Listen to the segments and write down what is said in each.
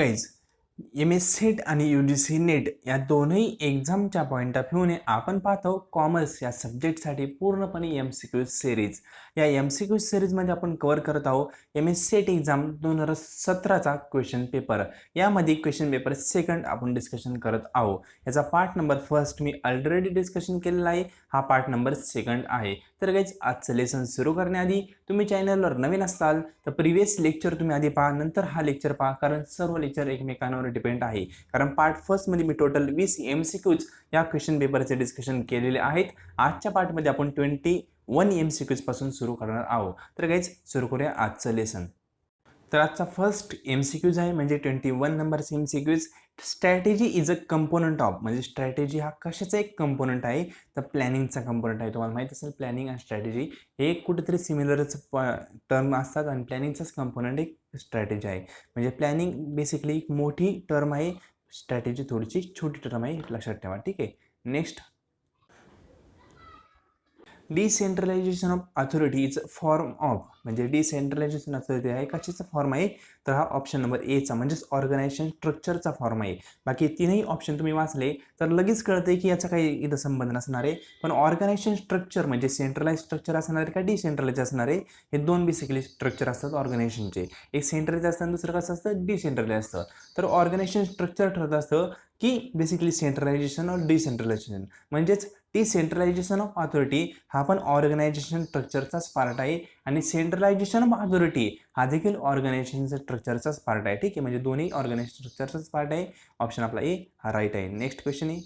Guys, MS set आणि UGC net या दोन्ही एक्झामच्या पॉईंट ऑफ व्ह्यूने आपण पाहतो कॉमर्स या सब्जेक्टसाठी पूर्णपणे MCQ सिरीज. या MCQ सिरीजमध्ये आपण कव्हर करत आहोत MS सेट एक्झाम 2017चा क्वेश्चन पेपर. यामध्ये क्वेश्चन पेपर सेकंड आपण डिस्कशन करत आहोत. याचा पार्ट नंबर फर्स्ट मी ऑलरेडी डिस्कशन केलेला आहे, हा पार्ट नंबर सेकंड आहे. तर गाईज, आजचं लेसन सुरू करण्याआधी तुम्ही चॅनलवर नवीन असाल तर प्रिव्हियस लेक्चर तुम्ही आधी पहा, नंतर हा लेक्चर पहा, कारण सर्व लेक्चर एकमेकांवर डिपेंड आहे. कारण पार्ट फर्स्टमध्ये मी टोटल 20 MCQज या क्वेश्चन पेपरचे डिस्कशन केलेले आहेत. आजच्या पार्टमध्ये आपण 21 MCQज पासून सुरू करणार आहोत. तर गाईज, सुरू करूया आजचं लेसन. तर आजचा फर्स्ट MCQज आहे म्हणजे 21 नंबरचा MCQज. Strategy is a component of, म्हणजे स्ट्रॅटेजी हा कशाचा एक कंपोनंट आहे, तर प्लॅनिंगचा कंपोनंट आहे. तुम्हाला माहीत असेल प्लॅनिंग आणि स्ट्रॅटेजी हे कुठेतरी सिमिलरच टर्म असतात आणि प्लॅनिंगचाच कंपोनंट एक स्ट्रॅटेजी आहे. म्हणजे प्लॅनिंग बेसिकली एक मोठी टर्म आहे, स्ट्रॅटेजी थोडीशी छोटी टर्म आहे, लक्षात ठेवा. ठीक आहे. Next, decentralisation of authority is form of, म्हणजे डिसेंट्रलायझेशन अथॉरिटी आहे कशाचा फॉर्म आहे, तर हा ऑप्शन नंबर एचा म्हणजेच ऑर्गनायझेशन स्ट्रक्चरचा फॉर्म आहे. बाकी तीनही ऑप्शन तुम्ही वाचले तर लगेच कळते की याचा काही इथं संबंध नसणार आहे. पण ऑर्गनायझेशन स्ट्रक्चर म्हणजे सेंट्रलाइज स्ट्रक्चर असणार आहे का डिसेंट्रलाइज असणार आहे, हे दोन बेसिकली स्ट्रक्चर असतात ऑर्गनायझेशनचे. एक सेंट्रलाइज असतं आणि दुसरं कसं असतं, डिसेंट्रलाइज असतं. तर ऑर्गनायझेशन स्ट्रक्चर ठरत असतं की बेसिकली सेंट्रलायझेशन और डिसेंट्रलायझेशन, म्हणजेच डिसेंट्रलायझेशन ऑफ अथॉरिटी हा पण ऑर्गनायझेशन स्ट्रक्चरचाच पार्ट आहे आणि सेंट्रलायझेशन ऑफ अथॉरिटी हा देखील ऑर्गनायझेशन स्ट्रक्चरचाच पार्ट आहे. ठीक आहे, म्हणजे दोन्ही ऑर्गनायझेशन स्ट्रक्चरचाच पार्ट आहे. ऑप्शन आपला ए हा राईट आहे. नेक्स्ट क्वेश्चन आहे,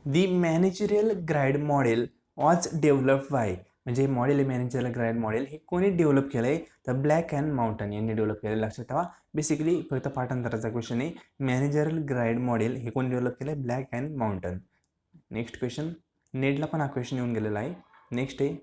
the managerial grid model was develop by, म्हणजे मॉडेल मॅनेजरियल ग्राईड मॉडेल हे कोणी डेव्हलप केलं आहे, तर ब्लॅक अँड माउंटन यांनी डेव्हलप केलं. लक्षात ठेवा, बेसिकली फक्त पाठांतराचा क्वेश्चन आहे. मॅनेजरियल ग्राईड मॉडेल हे कोणी डेव्हलप केलं आहे, Blake and Mouton. Next question, नेटला पण हा क्वेश्चन येऊन गेलेला आहे. नेक्स्ट आहे,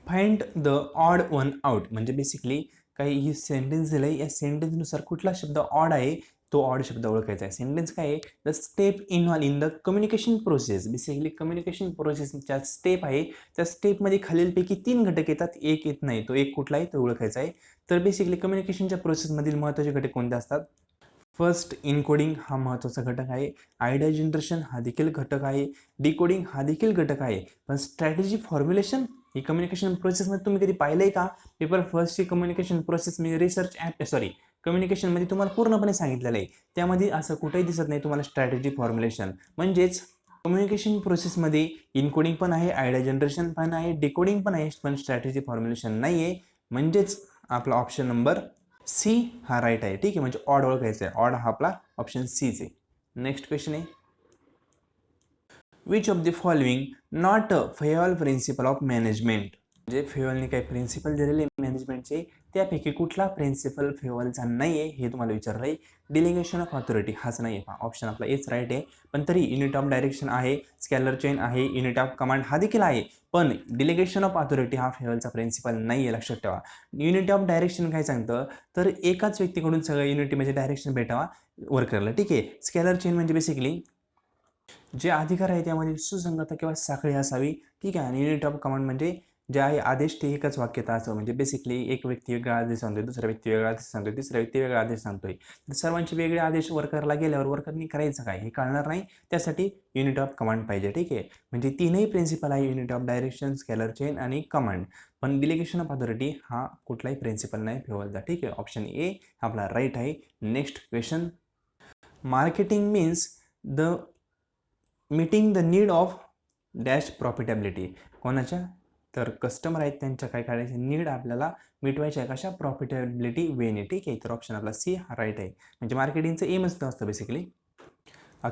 find the odd one out, म्हणजे बेसिकली काही ही सेंटेन्स दिलं आहे, या सेंटेन्सनुसार कुठला शब्द ऑड आहे तो ऑड शब्द ओळखायचा आहे. सेंटेन्स काय आहे, the step involve in the communication process, basically communication प्रोसेसच्या स्टेप आहे, त्या स्टेपमध्ये खालीलपैकी 3 घटक येतात, एक येत नाही, तो एक कुठला आहे तो ओळखायचा आहे. तर बेसिकली कम्युनिकेशनच्या प्रोसेसमधील महत्त्वाचे घटक कोणते असतात, फर्स्ट इनकोडिंग हा महत्त्वाचा घटक आहे, आयडिया जनरेशन हा देखील घटक आहे, डिकोडिंग हा देखील घटक आहे. पण स्ट्रॅटेजी फॉर्म्युलेशन ही कम्युनिकेशन प्रोसेसमध्ये तुम्ही कधी पाहिलं आहे का, पेपर फर्स्टची कम्युनिकेशन प्रोसेस मी रिसर्च कम्युनिकेशनमध्ये तुम्हाला पूर्णपणे सांगितलेलं आहे, त्यामध्ये असं कुठेही दिसत नाही तुम्हाला स्ट्रॅटेजी फॉर्म्युलेशन. म्हणजेच कम्युनिकेशन प्रोसेसमध्ये इनकोडिंग पण आहे, आयडिया जनरेशन पण आहे, डिकोडिंग पण आहे, पण स्ट्रॅटेजी फॉर्म्युलेशन नाही आहे. म्हणजेच आपला ऑप्शन नंबर सी हा राईट आहे. ठीक आहे, म्हणजे ऑड ओळखायचं आहे, ऑड हा आपला ऑप्शन सीच आहे. नेक्स्ट क्वेश्चन आहे, which of the following not a Fayol principle of management, म्हणजे फेवलने काही प्रिन्सिपल दिलेले मॅनेजमेंटचे, त्यापैकी कुठला प्रिन्सिपल फेवलचा नाही आहे हे तुम्हाला विचारलं आहे. डिलिगेशन ऑफ अथॉरिटी हाच नाही आहे, ऑप्शन आपला एच राईट आहे. पण तरी युनिट ऑफ डायरेक्शन आहे, स्कॅलर चेन आहे, युनिट ऑफ कमांड हा देखील आहे, पण डिलिगेशन ऑफ अथॉरिटी हा फेवलचा प्रिन्सिपल नाही आहे, लक्षात ठेवा. युनिटी ऑफ डायरेक्शन काय सांगतं, तर एकाच व्यक्तीकडून सगळं युनिटी म्हणजे डायरेक्शन भेटावा वर्करला. ठीक आहे. स्कॅलर चेन म्हणजे बेसिकली जे अधिकार आहे त्यामध्ये सुसंगतता किंवा साखळी असावी. ठीक आहे. आणि युनिट ऑफ कमांड म्हणजे जे आहे आदेश ते एकच वाक्यात असं, म्हणजे बेसिकली एक व्यक्ती वेगळा आदेश सांगतोय, दुसरा व्यक्ती वेगळा आदेश सांगतोय, तिसरा व्यक्ती वेगळा आदेश सांगतोय, तर सर्वांचे वेगळे आदेश वर्करला गेल्यावर वर्करनी करायचं काय हे कळणार नाही, त्यासाठी युनिट ऑफ कमांड पाहिजे. ठीक आहे. म्हणजे तीनही प्रिन्सिपल आहे, unit of direction, scalar chain आणि कमांड. पण डिलिगेशन ऑफ अथॉरिटी हा कुठलाही प्रिन्सिपल नाही फेवलचा. ठीक आहे, ऑप्शन ए आपला राईट आहे. Next question, marketing means the meeting the need of dash profitability, कोणाच्या, तर कस्टमर आहेत त्यांच्या काय करायचे नीड आपल्याला मिटवायचे आहे, कशा, प्रॉफिटेबिलिटी वेने. ठीक आहे, तर ऑप्शन आपला सी हा राईट आहे. म्हणजे मार्केटिंगचं एमच असतं बेसिकली.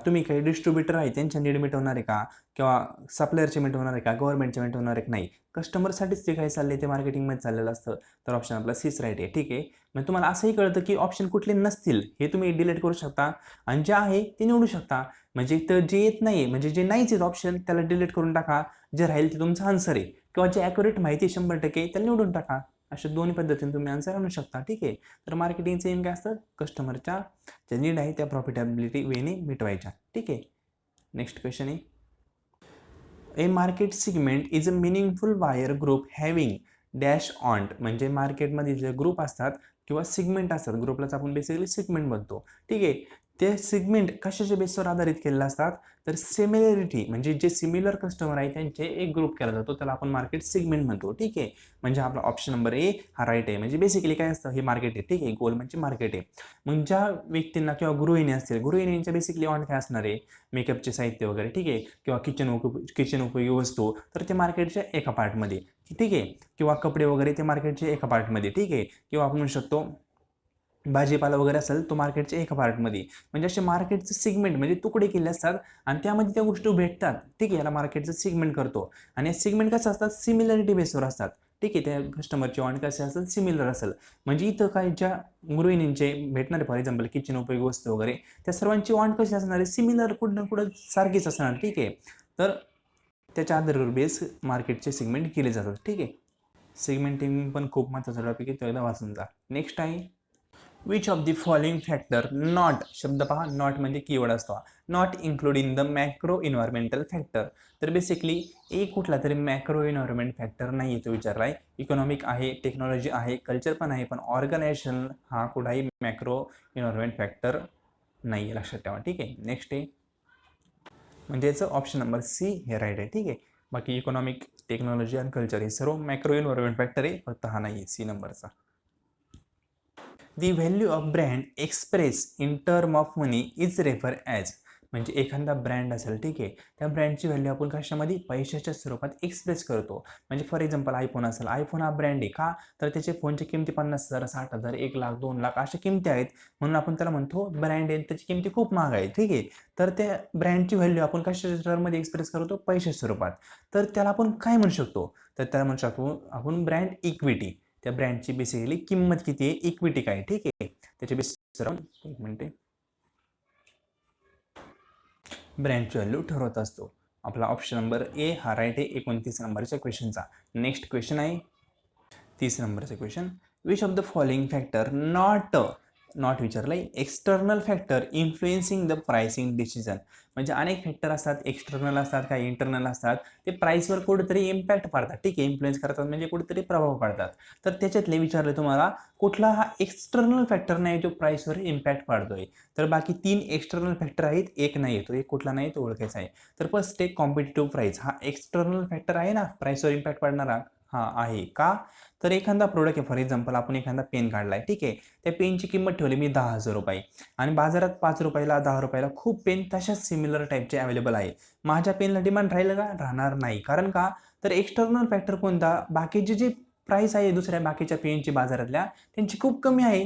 तुम्ही काही डिस्ट्रीब्युटर आहे त्यांच्या नीड मिटवणार आहे का, किंवा सप्लायरचे मिटवणार आहे का, गव्हर्नमेंटचे मिटवणार आहे का, नाही, कस्टमरसाठीच ते काय चालले ते मार्केटिंगमध्ये चाललेलं असतं. तर ऑप्शन आपला सीच राईट आहे. ठीक आहे. मग तुम्हाला असंही कळतं की ऑप्शन कुठले नसतील हे तुम्ही डिलीट करू शकता आणि जे आहे ते निवडू शकता. म्हणजे तर जे येत नाही, म्हणजे जे नाहीच आहेत ऑप्शन त्याला डिलीट करून टाका, जे राहील ते तुमचं आन्सर आहे, किंवा जे ॲक्युरेट माहिती 100% त्याला निवडून टाका. अशा दोन्ही पद्धतीने तुम्ही आन्सर आणू शकता. ठीक आहे. तर मार्केटिंगचं एम काय असतं, कस्टमरच्या ज्या नीड आहे त्या प्रॉफिटेबिलिटी वेने मिटवायच्या. ठीक आहे. नेक्स्ट क्वेश्चन आहे, a market segment is a meaningful buyer group having dash on, म्हणजे मार्केटमध्ये जे ग्रुप असतात किंवा सिगमेंट असतात. ग्रुपलाच आपण बेसिकली सिगमेंट बनतो. ठीक आहे. ते सिगमेंट कशाच्या बेसवर आधारित केलेले असतात, तर सिमिलॅरिटी म्हणजे जे सिमिलर कस्टमर आहे त्यांचे एक ग्रुप केला जातो, त्याला आपण मार्केट सिगमेंट म्हणतो. ठीक आहे. म्हणजे आपला ऑप्शन नंबर ए हा राईट आहे. म्हणजे बेसिकली काय असतं, हे मार्केट आहे. ठीक आहे. गोल म्हणजे मार्केट आहे. मग ज्या व्यक्तींना किंवा गृहिणी असतील, गृहिणींच्या बेसिकली ऑन काय असणार आहे, मेकअपचे साहित्य वगैरे. ठीक आहे. किंवा किचन उपयोगी वस्तू, तर ते मार्केटच्या एका पार्टमध्ये. ठीक आहे. किंवा कपडे वगैरे ते मार्केटचे एका पार्टमध्ये. ठीक आहे. किंवा आपण म्हणू शकतो भाजीपाला वगैरे असेल तो मार्केटच्या एका पार्टमध्ये. म्हणजे असे मार्केटचे सिगमेंट म्हणजे तुकडे केले असतात आणि त्यामध्ये त्या गोष्टी भेटतात. ठीक आहे. याला मार्केटचं सिगमेंट करतो. आणि सिगमेंट कसं असतात, सिमिलरिटी बेसवर असतात. ठीक आहे. त्या कस्टमरचे ऑन कसे असेल, सिमिलर असेल. म्हणजे इथं काय ज्या गृहिणींचे भेटणारे फॉर एक्झाम्पल किचन उपयोगी वस्तू वगैरे, त्या सर्वांची ऑन कशी असणार आहे, सिमिलर, कुठं ना कुठं सारखीच असणार. ठीक आहे. तर त्याच्या आधारावर बेस मार्केटचे सिगमेंट केले जातात. ठीक आहे. सिगमेंटिंग पण खूप महत्त्वाचा टॉपिक आहे, तो एकदा वाचून जा. नेक्स्ट आहे which of the following factor not, शब्द पहा, नॉट म्हणजे कीवर्ड असतो, not including the macro environmental factor. तर बेसिकली एक कुठला तरी मॅक्रो इन्व्हायरमेंट फॅक्टर नाही तो विचारला आहे. इकॉनॉमिक आहे, टेक्नॉलॉजी आहे, कल्चर पण आहे, पण ऑर्गनायझेशन हा कुठलाही मॅक्रो इन्व्हायरमेंट फॅक्टर नाही आहे, लक्षात ठेवा. ठीक आहे. नेक्स्ट आहे म्हणजे याचं ऑप्शन नंबर सी हे राईट आहे. ठीक आहे. बाकी इकॉनॉमिक, टेक्नॉलॉजी आणि कल्चर हे सर्व मॅक्रो इन्व्हायरमेंट फॅक्टर आहे, फक्त हा नाही आहे सी नंबरचा. The value of brand expressed in term of money is refer as, म्हणजे एखादा ब्रँड असेल, ठीक आहे, त्या ब्रँडची व्हॅल्यू आपण कशामध्ये, पैशाच्या स्वरूपात एक्सप्रेस करतो. म्हणजे फॉर एक्झाम्पल आयफोन असेल, आयफोन हा ब्रँड आहे का, तर त्याचे फोनची किमती 50,000, 60,000, 1,00,000, 2,00,000 अशा किमती आहेत, म्हणून आपण त्याला म्हणतो ब्रँड आहे, त्याची किमती खूप महाग आहे. ठीक आहे. तर त्या ब्रँडची व्हॅल्यू आपण कशाच्या टर्ममध्ये एक्सप्रेस करतो, पैशाच्या स्वरूपात. तर त्याला आपण काय म्हणू शकतो, तर त्याला म्हणू शकतो आपण ब्रँड इक्विटी. त्या ब्रँडची बेसिकली किंमत किती आहे, इक्विटी काय. ठीक आहे. त्याच्या बेसिसवर एक मिनिट ब्रँडची व्हॅल्यू ठरवत असतो. आपला ऑप्शन नंबर ए हा राईट आहे 29 नंबरच्या क्वेश्चनचा. नेक्स्ट क्वेश्चन आहे 30 नंबरचा question. Which of the following factor not विचारलंय external factor influencing the pricing decision. म्हणजे अनेक फॅक्टर असतात, एक्सटर्नल असतात, काही इंटरनल असतात, ते प्राइसवर कुठेतरी इम्पॅक्ट पडतात. ठीक आहे. इन्फ्लुएन्स करतात म्हणजे कुठेतरी प्रभाव पडतात. तर त्याच्यातले विचारले तुम्हाला कुठला हा एक्सटर्नल फॅक्टर नाही जो प्राइसवर इम्पॅक्ट पाडतोय. तर बाकी 3 एक्सटर्नल फॅक्टर आहेत, एक नाही येतो, एक कुठला नाही तो ओळखायचा आहे. तर फर्स्ट एक कॉम्पिटिटिव्ह प्राइस, हा एक्सटर्नल फॅक्टर आहे ना, प्राइसवर इम्पॅक्ट पडणारा, हा आहे का, तर एखादा प्रोडक्ट आहे, फॉर एक्झाम्पल आपण एखादा पेन काढला आहे. ठीक आहे. त्या पेनची किंमत ठेवली मी 10,000 रुपये आणि बाजारात 5 रुपयाला, 10 रुपयाला खूप पेन तशाच सिमिलर टाईपचे अवेलेबल आहे. माझ्या पेनला डिमांड राहील का, राहणार नाही. कारण का, तर एक्सटर्नल फॅक्टर कोणता, बाकीचे जे प्राइस आहे दुसऱ्या बाकीच्या पेनची बाजारातल्या त्यांची खूप कमी आहे,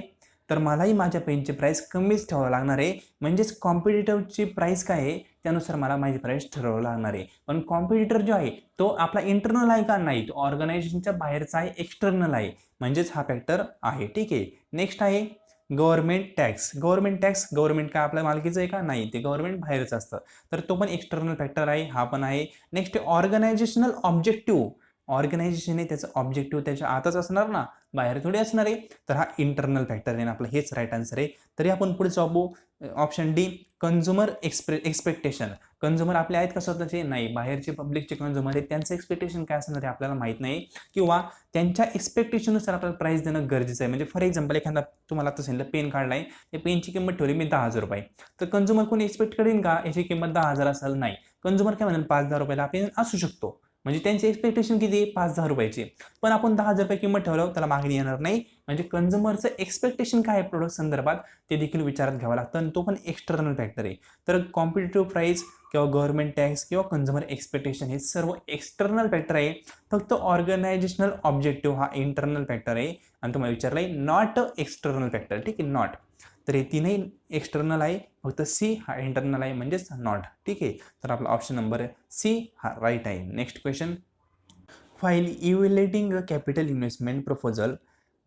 तर मलाही माझ्या पेनची प्राइस कमीच ठेवावं लागणार आहे. म्हणजेच कॉम्पिटिटरची प्राइस काय आहे त्यानुसार मला माझी प्राइस ठरवावं लागणार आहे. पण कॉम्पिटिटर जो आहे तो आपला इंटरनल आहे का, नाही, तो ऑर्गनायझेशनच्या बाहेरचा आहे, एक्सटर्नल आहे. म्हणजेच हा फॅक्टर आहे. ठीक आहे. नेक्स्ट आहे गव्हर्नमेंट टॅक्स. गव्हर्नमेंट काय आपल्या मालकीचं आहे का, नाही, ते गव्हर्नमेंट बाहेरचं असतं, तर तो पण एक्सटर्नल फॅक्टर आहे, हा पण आहे. Next organisational objective. ऑर्गनायझेशन आहे त्याचं ऑब्जेक्टिव्ह त्याच्या आतच असणार ना, बाहेर थोडी असणार आहे, तर हा इंटरनल फॅक्टर आहे. आपलं हेच राईट आन्सर आहे. तरी आपण पुढे जाऊ. Option D consumer expectation. Consumer आपले आहेत का स्वतःचे, नाही, बाहेरचे पब्लिकचे कन्झ्युमर आहेत, त्यांचं एक्सपेक्टेशन काय असणार आहे आपल्याला माहीत नाही, किंवा त्यांच्या एक्सपेक्टेशननुसार आपल्याला प्राइस देणं गरजेचं आहे. म्हणजे फॉर एक्झाम्पल एखादा तुम्हाला आता सांगितलं पेन काढलाय, त्या पेनची किंमत ठेवली मी 10,000 रुपये, तर कन्झ्युमर कोणी एक्सपेक्ट करेन का याची किंमत 10,000 असेल, नाही, कन्झ्युमर काय म्हणेल 5,000 रुपयाला पेन असू शकतो. म्हणजे त्यांची एक्सपेक्टेशन किती, 5,000 रुपयाची, पण आपण 10,000 रुपये किंमत ठेवल्यावर त्याला मागणी येणार नाही. म्हणजे कन्झ्युमरचं एक्सपेक्टेशन काय आहे प्रोडक्ट संदर्भात ते देखील विचारात घ्यावं लागतं, आणि तो पण एक्सटर्नल फॅक्टर आहे. तर कॉम्पिटिटिव्ह प्राइस किंवा गव्हर्नमेंट टॅक्स किंवा कन्झ्युमर एक्सपेक्टेशन हे सर्व एक्सटर्नल फॅक्टर आहे. फक्त ऑर्गनायझेशनल ऑब्जेक्टिव्ह हा इंटरनल फॅक्टर आहे, आणि तुम्हाला विचारलं आहे नॉट एक्सटर्नल फॅक्टर. ठीक आहे, नॉट. तर हे तीनही एक्सटर्नल आहे, फक्त सी हा इंटरनल आहे, म्हणजेच नॉट. ठीक आहे. तर आपला ऑप्शन नंबर सी हा राईट आहे. Next question. File evaluating a capital investment proposal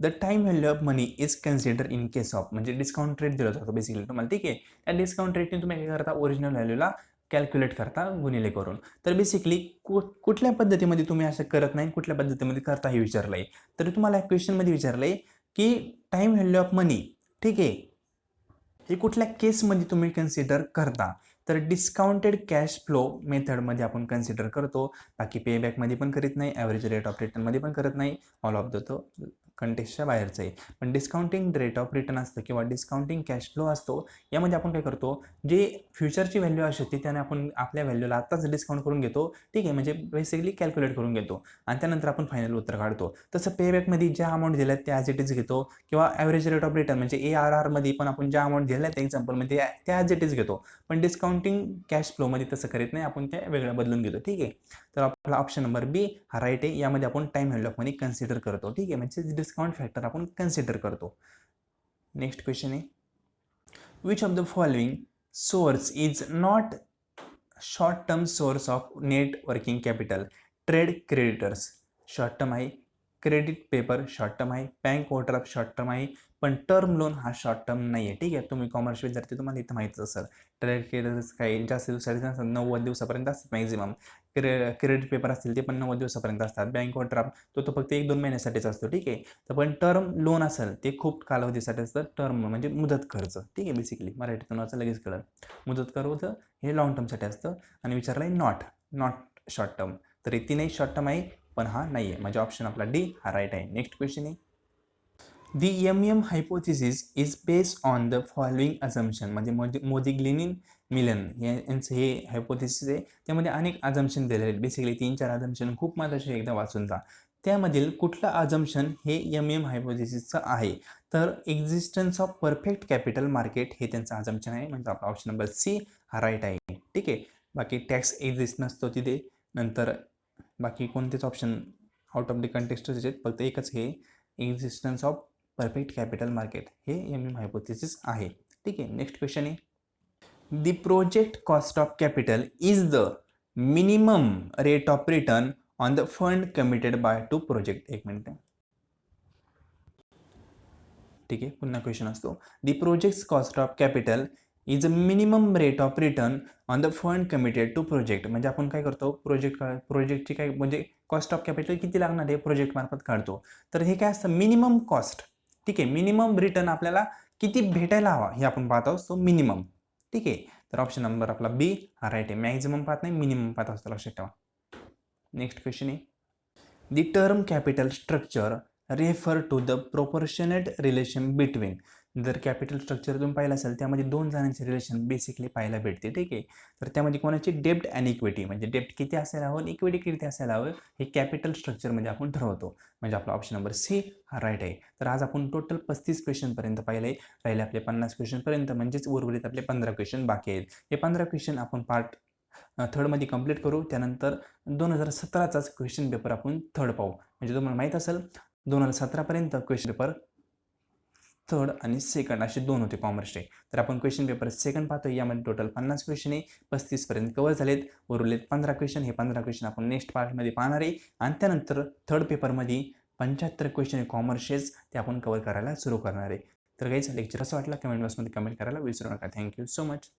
the time value of money is consider in case of, म्हणजे डिस्काउंट रेट दिला जातो बेसिकली तुम्हाला. ठीक आहे. त्या डिस्काउंट रेटने तुम्ही काय करता, ओरिजिनल व्हॅल्यूला कॅल्क्युलेट करता गुणिले करून. तर बेसिकली कुठल्या पद्धतीमध्ये तुम्ही असं करत नाही, कुठल्या पद्धतीमध्ये करता हे विचारलं आहे. तर तुम्हाला या क्वेश्चनमध्ये विचारलं आहे की टाइम व्हॅल्यू ऑफ मनी, ठीक आहे, हे कुठल्या केसमध्ये तुम्ही कन्सिडर करता. तर डिस्काउंटेड कॅश फ्लो मेथडमध्ये आपण कन्सिडर करतो, बाकी पेबॅकमध्ये पण करीत नाही, ॲव्हरेज रेट ऑफ रिटर्नमध्ये पण करत नाही, ऑल ऑफ द तो कंटेक्सच्या बाहेरचं आहे. पण डिस्काउंटिंग रेट ऑफ रिटर्न असतं किंवा डिस्काउंटिंग कॅश फ्लो असतो, यामध्ये आपण काय करतो, जे फ्युचरची व्हॅल्यू असते त्याने आपण आपल्या व्हॅल्यूला आत्ताच डिस्काउंट करून घेतो. ठीक आहे, म्हणजे बेसिकली कॅल्क्युलेट करून घेतो आणि त्यानंतर आपण फायनल उत्तर काढतो. तसं पेबॅकमध्ये ज्या अमाऊंट दिल्यात त्या ॲज इट इज घेतो किंवा ॲव्हरेज रेट ऑफ रिटर्न म्हणजे ARRमध्ये पण आपण ज्या अमाऊंट दिल्यात एक्झाम्पलमध्ये त्या ॲज इट इज घेतो. पण डिस्काउंटिंग कॅश फ्लोमध्ये तसं करीत नाही, आपण त्या वेगळ्या बदलून घेतो. ठीक आहे, तर आपला ऑप्शन नंबर बी हा राईट आहे. यामध्ये आपण time value of money consider करतो. ठीक आहे, म्हणजे डिस्काउंट फॅक्टर आपण कन्सिडर करतो. नेक्स्ट क्वेश्चन आहे, which of the following source is not short term source of net working capital? Trade creditors short term आहे, क्रेडिट पेपर शॉर्ट टर्म आहे, bank overdraft short term आहे, पण term loan हा short term नाही आहे. ठीक आहे, तुम्ही कॉमर्स विद्यार्थी तुम्हाला इथं माहितीच असेल. ट्रेड क्रेडिटर्स काही जास्त दिवसासाठी नसतात, 90 दिवसापर्यंत असतात मॅक्झिमम. क्रेडिट पेपर असतील ते पण 90 दिवसापर्यंत असतात. बँक ओव्हरड्राफ्ट तो फक्त 1-2 महिन्यासाठीच असतो. ठीक आहे, तर पण टर्म लोन असेल ते खूप कालावधीसाठी असतं. टर्म म्हणजे मुदत खर्च. ठीक आहे, बेसिकली मराठीतून वाचा लगेच कळलं. मुदत कर्ज हे लॉंग टर्मसाठी असतं आणि विचारलं आहे नॉट शॉर्ट टर्म, तर ती नाही शॉर्ट टर्म आहे, पण हा नाही आहे. म्हणजे ऑप्शन आपला डी हा राईट आहे. नेक्स्ट क्वेश्चन आहे, दी MM hypothesis is based on the following assumption. म्हणजे मोदिग्लिनिन मिलन यांचं हे हायपोथिसिस आहे. त्यामध्ये अनेक अझम्पशन दिलेले आहेत. बेसिकली 3-4 अझम्पशन खूप महत्त्वाचे एकदा वाचून जा. त्यामधील कुठलं अझम्पशन हे MM हायपोथिसिसचं आहे? तर existence of perfect capital market हे त्यांचं अझम्पशन आहे. म्हणजे आपला ऑप्शन नंबर सी हा राईट आहे. ठीक आहे, बाकी टॅक्स एक्झिस्ट नसतो तिथे. नंतर बाकी कोणतेच ऑप्शन आउट ऑफ द कंटेक्स्टच आहेत, फक्त एकच हे existence of perfect capital market हे MM हायपोथिसिस आहे. ठीक आहे, नेक्स्ट क्वेश्चन आहे, the project cost of capital is the minimum rate of return on the fund committed by to project. एक मिनिट. ठीक आहे, पुन्हा क्वेश्चन असतो, the project cost of capital is a minimum rate of return on the fund committed to project. म्हणजे आपण काय करतो, प्रोजेक्टची काय म्हणजे कॉस्ट ऑफ कॅपिटल किती लागणार आहे प्रोजेक्ट मार्फत काढतो. तर हे काय असतं, मिनिमम कॉस्ट. ठीक आहे, मिनिमम रिटर्न आपल्याला किती भेटायला हवा हे आपण पाहत आहोत, तो मिनिमम. ठीक आहे, तर ऑप्शन नंबर आपला बी हा राईट आहे. मॅक्झिमम पाहत नाही, मिनिमम पाहत असतो, लक्षात ठेवा. नेक्स्ट क्वेश्चन आहे, the term capital structure refer to the proportionate relation between. जर कॅपिटल स्ट्रक्चर तुम्ही पाहिलं असेल त्यामध्ये 2 जणांचे रिलेशन बेसिकली पाहायला भेटते. ठीक आहे, तर त्यामध्ये कोणाची डेब्ट आणि इक्विटी, म्हणजे डेब्ट किती असायला हवं, इक्विटी किती असायला हवं, हे कॅपिटल स्ट्रक्चरमध्ये आपण ठरवतो. म्हणजे आपला ऑप्शन नंबर सी हा राईट आहे. तर आज आपण टोटल 35 क्वेश्चनपर्यंत पाहिले, राहिले आपले 50 क्वेश्चनपर्यंत, म्हणजेच उर्वरित आपले 15 क्वेश्चन बाकी आहेत. हे 15 क्वेश्चन आपण पार्ट थर्डमध्ये कंप्लीट करू. त्यानंतर 2017चाच क्वेश्चन पेपर आपण थर्ड पाहू. म्हणजे तुम्हाला माहीत असेल 2017पर्यंत क्वेश्चन पेपर थर्ड आणि सेकंड असे 2 होते कॉमर्सचे. तर आपण क्वेश्चन पेपर सेकंड पाहतो. यामध्ये टोटल 50 क्वेश्चन आहे, 35पर्यंत कव्हर झालेत. उरलेत 15 क्वेश्चन. हे 15 क्वेश्चन आपण नेक्स्ट पार्टमध्ये पाहणार आहे आणि त्यानंतर थर्ड पेपरमध्ये 75 क्वेश्चन आहे कॉमर्सचेच, ते आपण कव्हर करायला सुरू करणार आहे. तर गाईज लेक्चर असं वाटलं कमेंट बॉक्समध्ये कमेंट करायला विसरू नका. Thank you so much.